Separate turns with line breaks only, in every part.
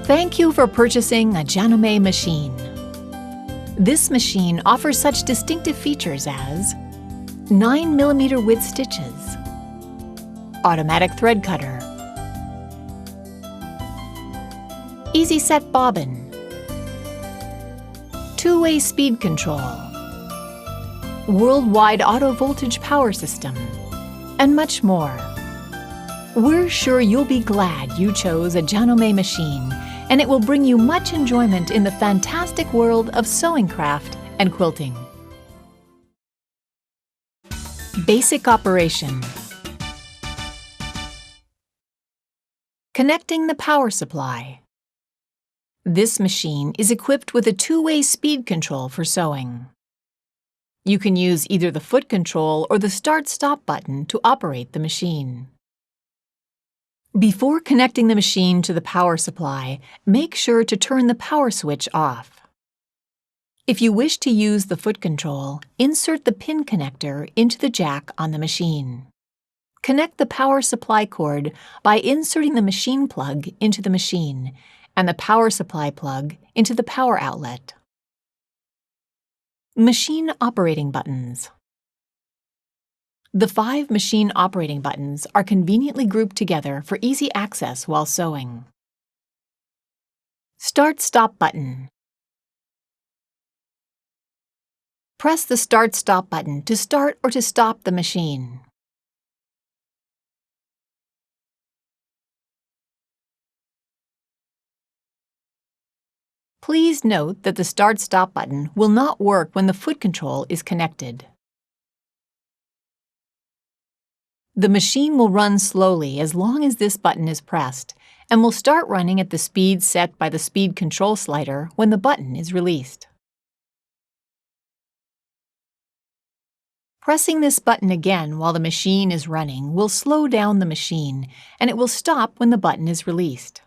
Thank you for purchasing a Janome machine. This machine offers such distinctive features as 9mm width stitches, automatic thread cutter, easy set bobbin, two-way speed control, worldwide auto voltage power system, and much more. We're sure you'll be glad you chose a Janome machine, and it will bring you much enjoyment in the fantastic world of sewing craft and quilting. Basic operation. Connecting the power supply. This machine is equipped with a two-way speed control for sewing. You can use either the foot control or the start-stop button to operate the machine. Before connecting the machine to the power supply, make sure to turn the power switch off. If you wish to use the foot control, insert the pin connector into the jack on the machine. Connect the power supply cord by inserting the machine plug into the machine and the power supply plug into the power outlet. Machine operating buttons. The 5 machine operating buttons are conveniently grouped together for easy access while sewing. Start-Stop button. Press the Start-Stop button to start or to stop the machine. Please note that the Start-Stop button will not work when the foot control is connected. The machine will run slowly as long as this button is pressed, and will start running at the speed set by the speed control slider when the button is released. Pressing this button again while the machine is running will slow down the machine, and it will stop when the button is released.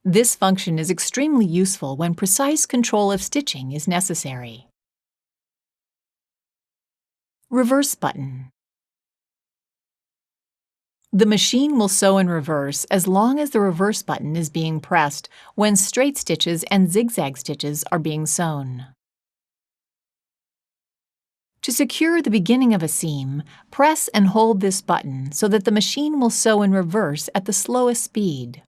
This function is extremely useful when precise control of stitching is necessary. Reverse button. The machine will sew in reverse as long as the reverse button is being pressed when straight stitches and zigzag stitches are being sewn. To secure the beginning of a seam, press and hold this button so that the machine will sew in reverse at the slowest speed.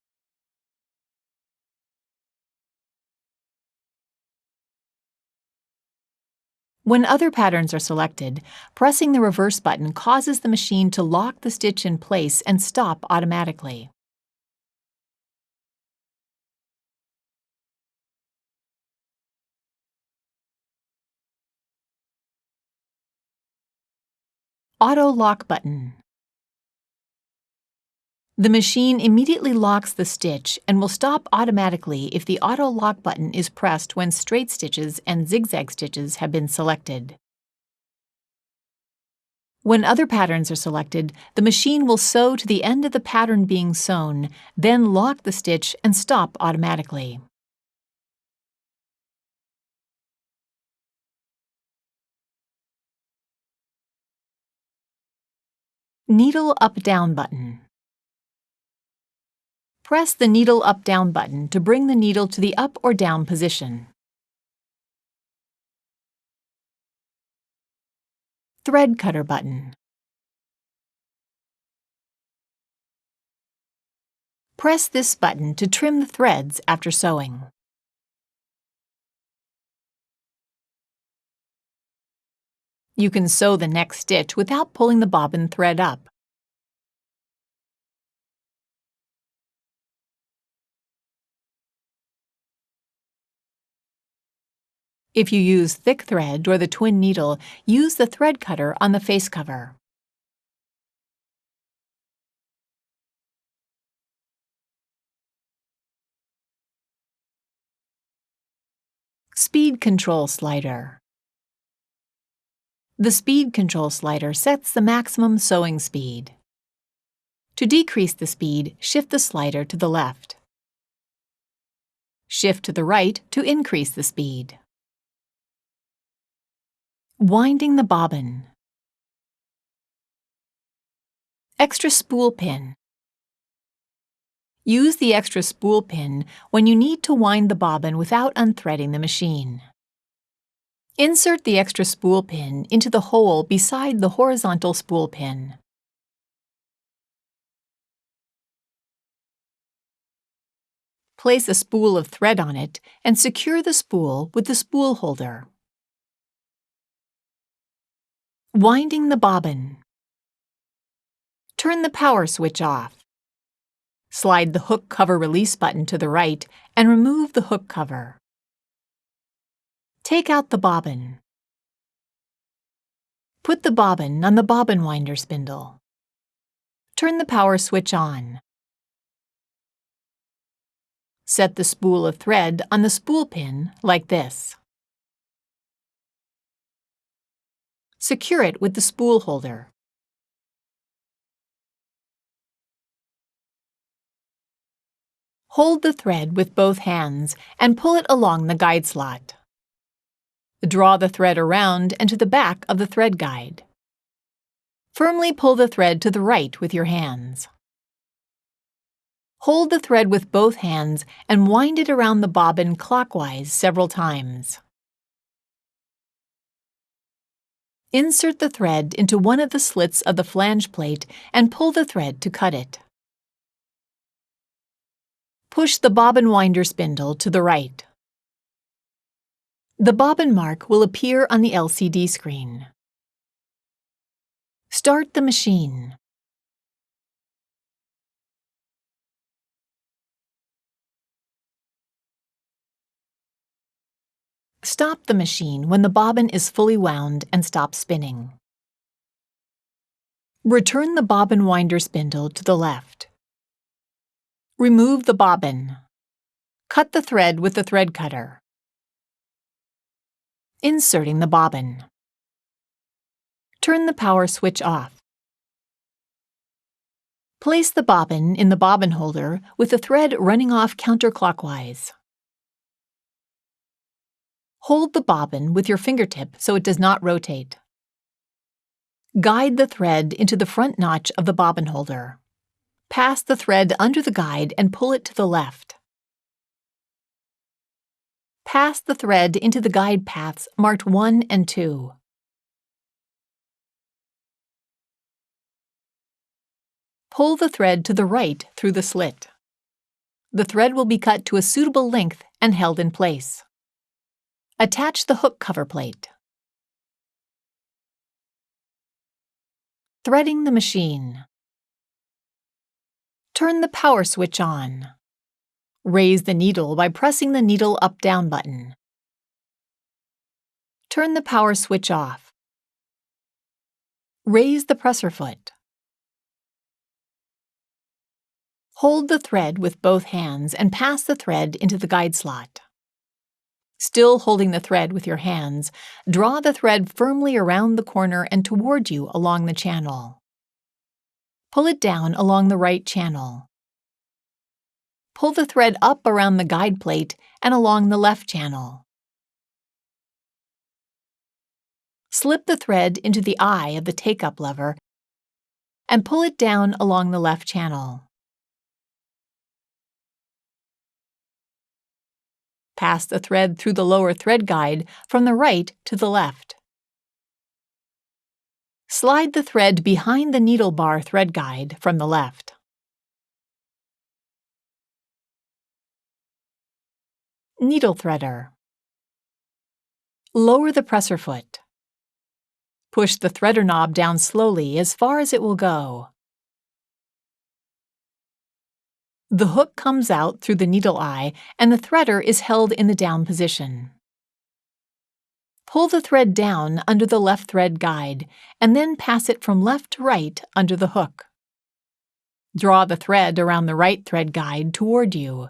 When other patterns are selected, pressing the reverse button causes the machine to lock the stitch in place and stop automatically. Auto lock button. The machine immediately locks the stitch and will stop automatically if the auto lock button is pressed when straight stitches and zigzag stitches have been selected. When other patterns are selected, the machine will sew to the end of the pattern being sewn, then lock the stitch and stop automatically. Needle up-down button. Press the needle up-down button to bring the needle to the up or down position. Thread cutter button. Press this button to trim the threads after sewing. You can sew the next stitch without pulling the bobbin thread up. If you use thick thread or the twin needle, use the thread cutter on the face cover. Speed control slider. The speed control slider sets the maximum sewing speed. To decrease the speed, shift the slider to the left. Shift to the right to increase the speed. Winding the bobbin. Extra spool pin. Use the extra spool pin when you need to wind the bobbin without unthreading the machine. Insert the extra spool pin into the hole beside the horizontal spool pin. Place a spool of thread on it and secure the spool with the spool holder. Winding the bobbin. Turn the power switch off. Slide the hook cover release button to the right and remove the hook cover. Take out the bobbin. Put the bobbin on the bobbin winder spindle. Turn the power switch on. Set the spool of thread on the spool pin like this. Secure it with the spool holder. Hold the thread with both hands and pull it along the guide slot. Draw the thread around and to the back of the thread guide. Firmly pull the thread to the right with your hands. Hold the thread with both hands and wind it around the bobbin clockwise several times. Insert the thread into one of the slits of the flange plate and pull the thread to cut it. Push the bobbin winder spindle to the right. The bobbin mark will appear on the LCD screen. Start the machine. Stop the machine when the bobbin is fully wound and stop spinning. Return the bobbin winder spindle to the left. Remove the bobbin. Cut the thread with the thread cutter. Inserting the bobbin. Turn the power switch off. Place the bobbin in the bobbin holder with the thread running off counterclockwise. Hold the bobbin with your fingertip so it does not rotate. Guide the thread into the front notch of the bobbin holder. Pass the thread under the guide and pull it to the left. Pass the thread into the guide paths marked 1 and 2. Pull the thread to the right through the slit. The thread will be cut to a suitable length and held in place. Attach the hook cover plate. Threading the machine. Turn the power switch on. Raise the needle by pressing the needle up-down button. Turn the power switch off. Raise the presser foot. Hold the thread with both hands and pass the thread into the guide slot. Still holding the thread with your hands, draw the thread firmly around the corner and toward you along the channel. Pull it down along the right channel. Pull the thread up around the guide plate and along the left channel. Slip the thread into the eye of the take-up lever and pull it down along the left channel. Pass the thread through the lower thread guide from the right to the left. Slide the thread behind the needle bar thread guide from the left. Needle threader. Lower the presser foot. Push the threader knob down slowly as far as it will go. The hook comes out through the needle eye and the threader is held in the down position. Pull the thread down under the left thread guide and then pass it from left to right under the hook. Draw the thread around the right thread guide toward you.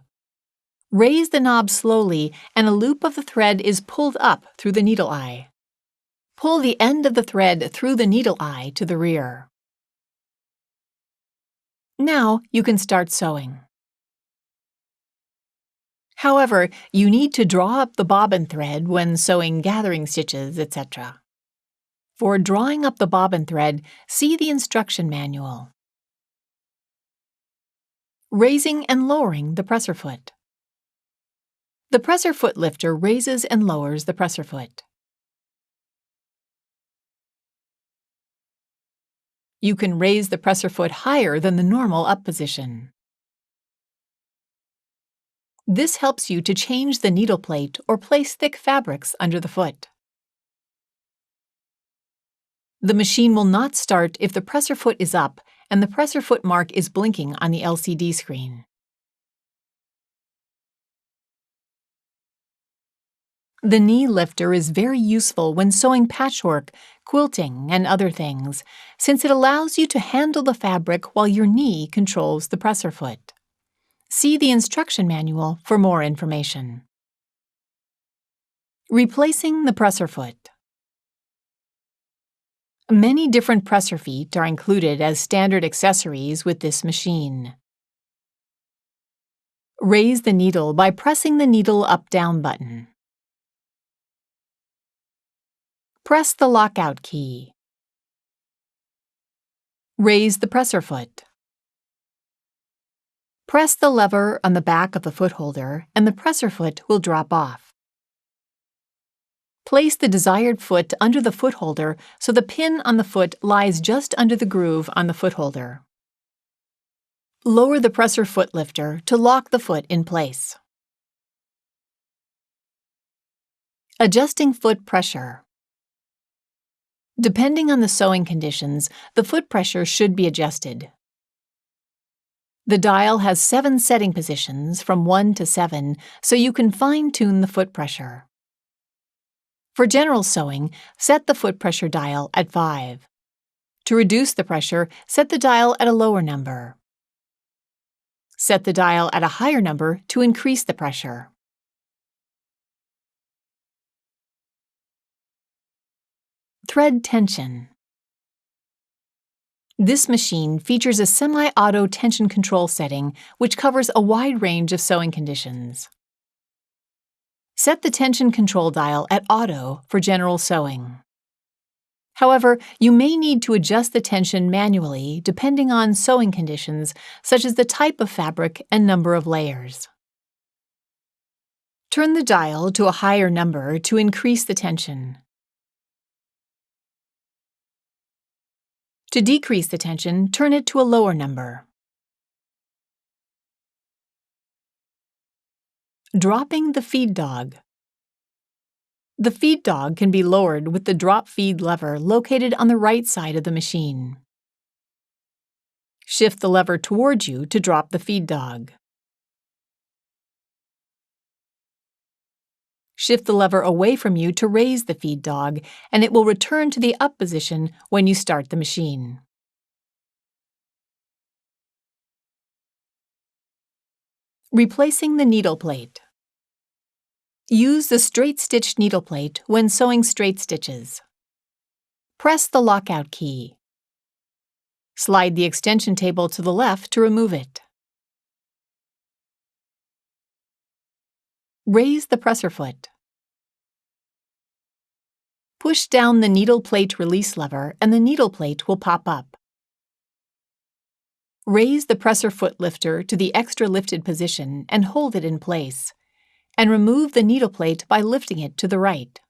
Raise the knob slowly and a loop of the thread is pulled up through the needle eye. Pull the end of the thread through the needle eye to the rear. Now you can start sewing. However, you need to draw up the bobbin thread when sewing gathering stitches, etc. For drawing up the bobbin thread, see the instruction manual. Raising and lowering the presser foot. The presser foot lifter raises and lowers the presser foot. You can raise the presser foot higher than the normal up position. This helps you to change the needle plate or place thick fabrics under the foot. The machine will not start if the presser foot is up and the presser foot mark is blinking on the LCD screen. The knee lifter is very useful when sewing patchwork, quilting, and other things, since it allows you to handle the fabric while your knee controls the presser foot. See the instruction manual for more information. Replacing the presser foot. Many different presser feet are included as standard accessories with this machine. Raise the needle by pressing the needle up-down button. Press the lockout key. Raise the presser foot. Press the lever on the back of the foot holder and the presser foot will drop off. Place the desired foot under the foot holder so the pin on the foot lies just under the groove on the foot holder. Lower the presser foot lifter to lock the foot in place. Adjusting foot pressure. Depending on the sewing conditions, the foot pressure should be adjusted. The dial has 7 setting positions from 1 to 7, so you can fine-tune the foot pressure. For general sewing, set the foot pressure dial at 5. To reduce the pressure, set the dial at a lower number. Set the dial at a higher number to increase the pressure. Thread tension. This machine features a semi-auto tension control setting which covers a wide range of sewing conditions. Set the tension control dial at Auto for general sewing. However, you may need to adjust the tension manually depending on sewing conditions such as the type of fabric and number of layers. Turn the dial to a higher number to increase the tension. To decrease the tension, turn it to a lower number. Dropping the feed dog. The feed dog can be lowered with the drop feed lever located on the right side of the machine. Shift the lever towards you to drop the feed dog. Shift the lever away from you to raise the feed dog, and it will return to the up position when you start the machine. Replacing the needle plate. Use the straight stitch needle plate when sewing straight stitches. Press the lockout key. Slide the extension table to the left to remove it. Raise the presser foot. Push down the needle plate release lever and the needle plate will pop up. Raise the presser foot lifter to the extra lifted position and hold it in place, and remove the needle plate by lifting it to the right.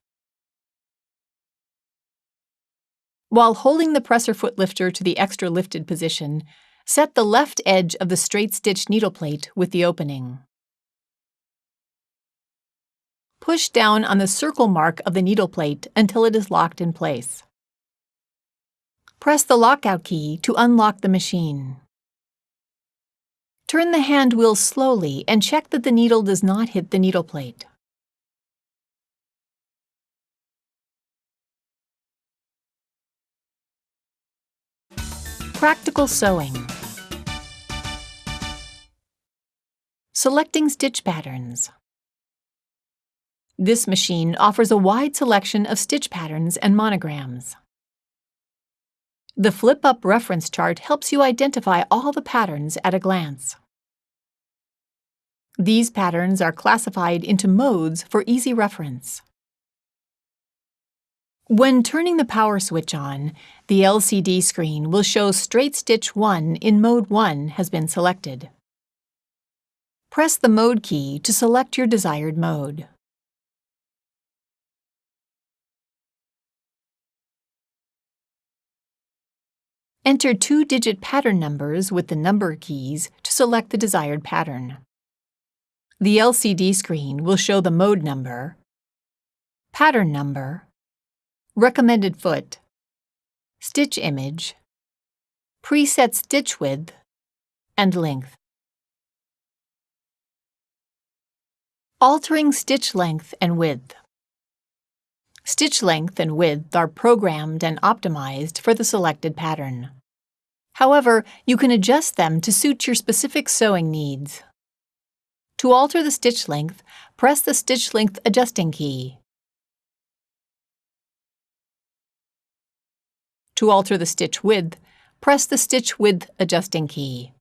While holding the presser foot lifter to the extra lifted position, set the left edge of the straight stitch needle plate with the opening. Push down on the circle mark of the needle plate until it is locked in place. Press the lockout key to unlock the machine. Turn the hand wheel slowly and check that the needle does not hit the needle plate. Practical sewing. Selecting stitch patterns. This machine offers a wide selection of stitch patterns and monograms. The flip-up reference chart helps you identify all the patterns at a glance. These patterns are classified into modes for easy reference. When turning the power switch on, the LCD screen will show Straight Stitch 1 in Mode 1 has been selected. Press the Mode key to select your desired mode. Enter 2-digit pattern numbers with the number keys to select the desired pattern. The LCD screen will show the mode number, pattern number, recommended foot, stitch image, preset stitch width, and length. Altering stitch length and width. Stitch length and width are programmed and optimized for the selected pattern. However, you can adjust them to suit your specific sewing needs. To alter the stitch length, press the stitch length adjusting key. To alter the stitch width, press the stitch width adjusting key.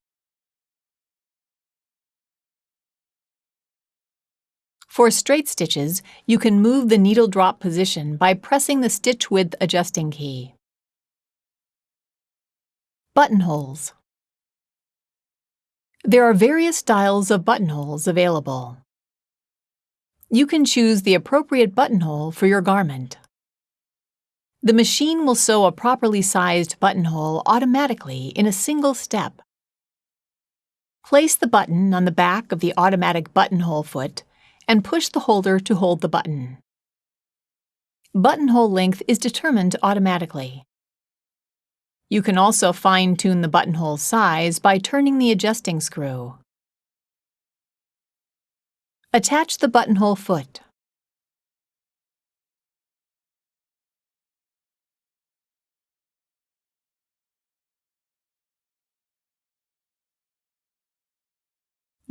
For straight stitches, you can move the needle drop position by pressing the stitch width adjusting key. Buttonholes. There are various styles of buttonholes available. You can choose the appropriate buttonhole for your garment. The machine will sew a properly sized buttonhole automatically in a single step. Place the button on the back of the automatic buttonhole foot and push the holder to hold the button. Buttonhole length is determined automatically. You can also fine-tune the buttonhole size by turning the adjusting screw. Attach the buttonhole foot.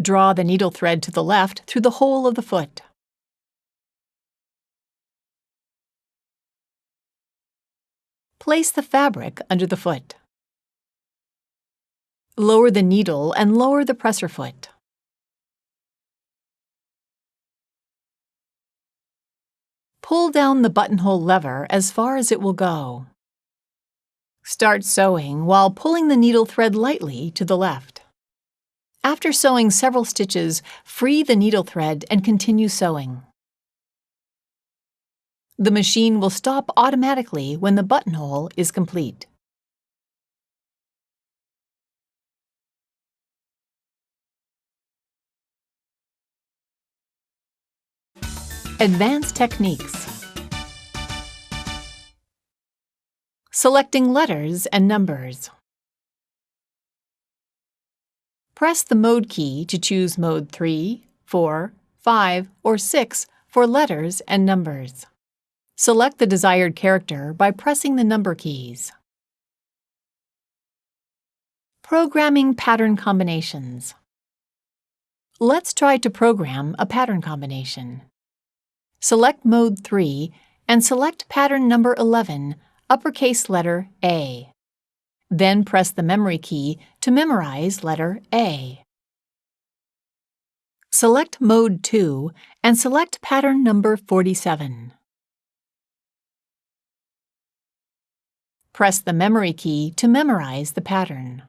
Draw the needle thread to the left through the hole of the foot. Place the fabric under the foot. Lower the needle and lower the presser foot. Pull down the buttonhole lever as far as it will go. Start sewing while pulling the needle thread lightly to the left. After sewing several stitches, free the needle thread and continue sewing. The machine will stop automatically when the buttonhole is complete. Advanced techniques. Selecting letters and numbers. Press the Mode key to choose Mode 3, 4, 5, or 6 for letters and numbers. Select the desired character by pressing the number keys. Programming pattern combinations. Let's try to program a pattern combination. Select Mode 3 and select pattern number 11, uppercase letter A. Then press the memory key to memorize letter A. Select Mode 2 and select pattern number 47. Press the memory key to memorize the pattern.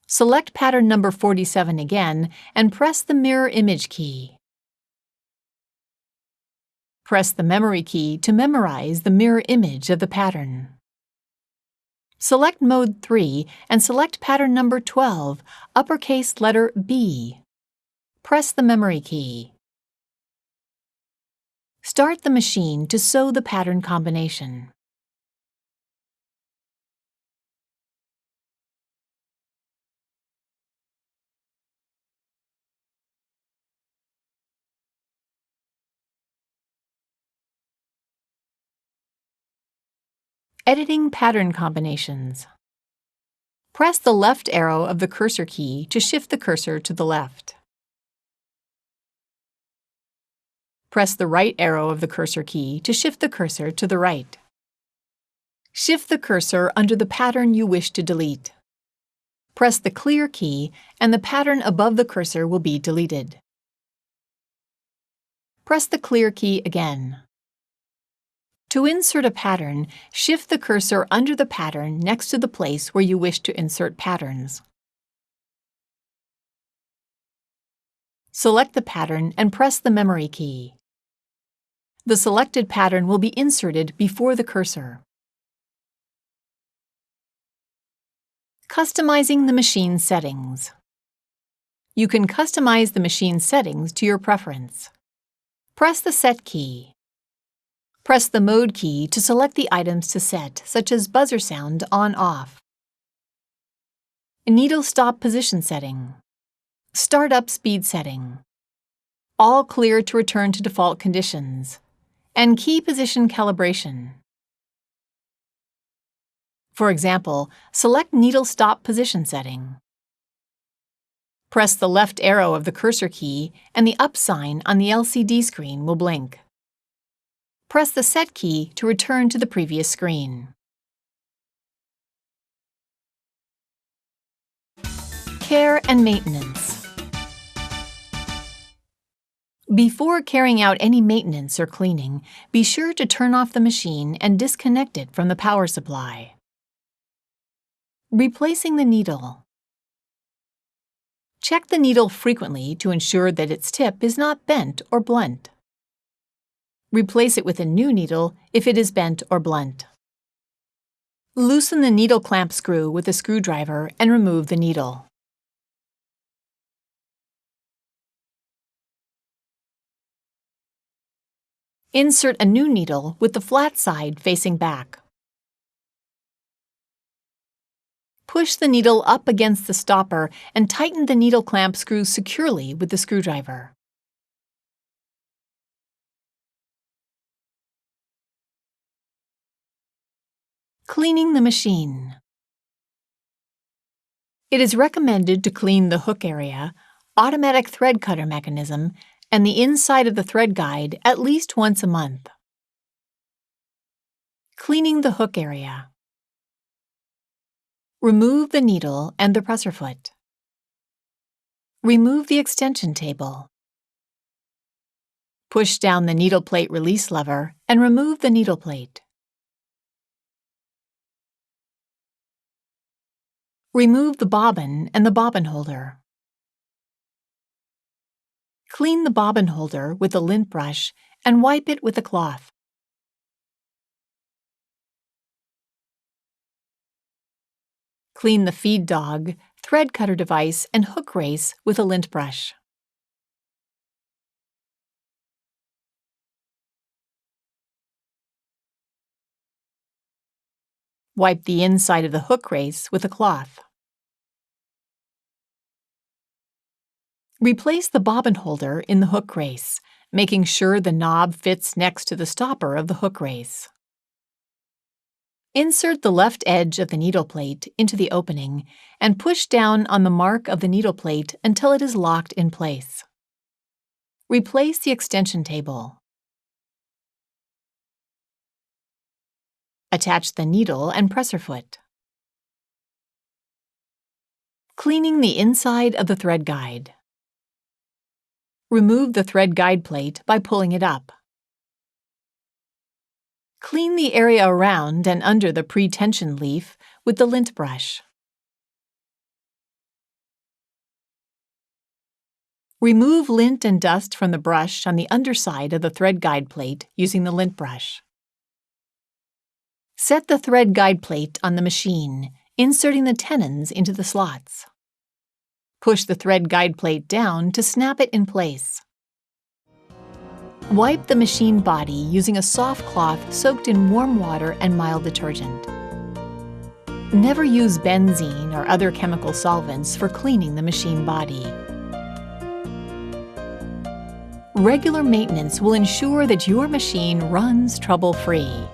Select pattern number 47 again and press the mirror image key. Press the memory key to memorize the mirror image of the pattern. Select Mode 3 and select pattern number 12, uppercase letter B. Press the memory key. Start the machine to sew the pattern combination. Editing pattern combinations. Press the left arrow of the cursor key to shift the cursor to the left. Press the right arrow of the cursor key to shift the cursor to the right. Shift the cursor under the pattern you wish to delete. Press the Clear key and the pattern above the cursor will be deleted. Press the Clear key again. To insert a pattern, shift the cursor under the pattern next to the place where you wish to insert patterns. Select the pattern and press the memory key. The selected pattern will be inserted before the cursor. Customizing the machine settings. You can customize the machine settings to your preference. Press the Set key. Press the Mode key to select the items to set, such as buzzer sound on/off. Needle stop position setting. Startup speed setting. All clear to return to default conditions. And key position calibration. For example, select needle stop position setting. Press the left arrow of the cursor key and the up sign on the LCD screen will blink. Press the Set key to return to the previous screen. Care and maintenance. Before carrying out any maintenance or cleaning, be sure to turn off the machine and disconnect it from the power supply. Replacing the needle. Check the needle frequently to ensure that its tip is not bent or blunt. Replace it with a new needle if it is bent or blunt. Loosen the needle clamp screw with a screwdriver and remove the needle. Insert a new needle with the flat side facing back. Push the needle up against the stopper and tighten the needle clamp screw securely with the screwdriver. Cleaning the machine. It is recommended to clean the hook area, automatic thread cutter mechanism, and the inside of the thread guide at least once a month. Cleaning the hook area. Remove the needle and the presser foot. Remove the extension table. Push down the needle plate release lever and remove the needle plate. Remove the bobbin and the bobbin holder. Clean the bobbin holder with a lint brush and wipe it with a cloth. Clean the feed dog, thread cutter device, and hook race with a lint brush. Wipe the inside of the hook race with a cloth. Replace the bobbin holder in the hook race, making sure the knob fits next to the stopper of the hook race. Insert the left edge of the needle plate into the opening and push down on the mark of the needle plate until it is locked in place. Replace the extension table. Attach the needle and presser foot. Cleaning the inside of the thread guide. Remove the thread guide plate by pulling it up. Clean the area around and under the pre-tension leaf with the lint brush. Remove lint and dust from the brush on the underside of the thread guide plate using the lint brush. Set the thread guide plate on the machine, inserting the tenons into the slots. Push the thread guide plate down to snap it in place. Wipe the machine body using a soft cloth soaked in warm water and mild detergent. Never use benzene or other chemical solvents for cleaning the machine body. Regular maintenance will ensure that your machine runs trouble-free.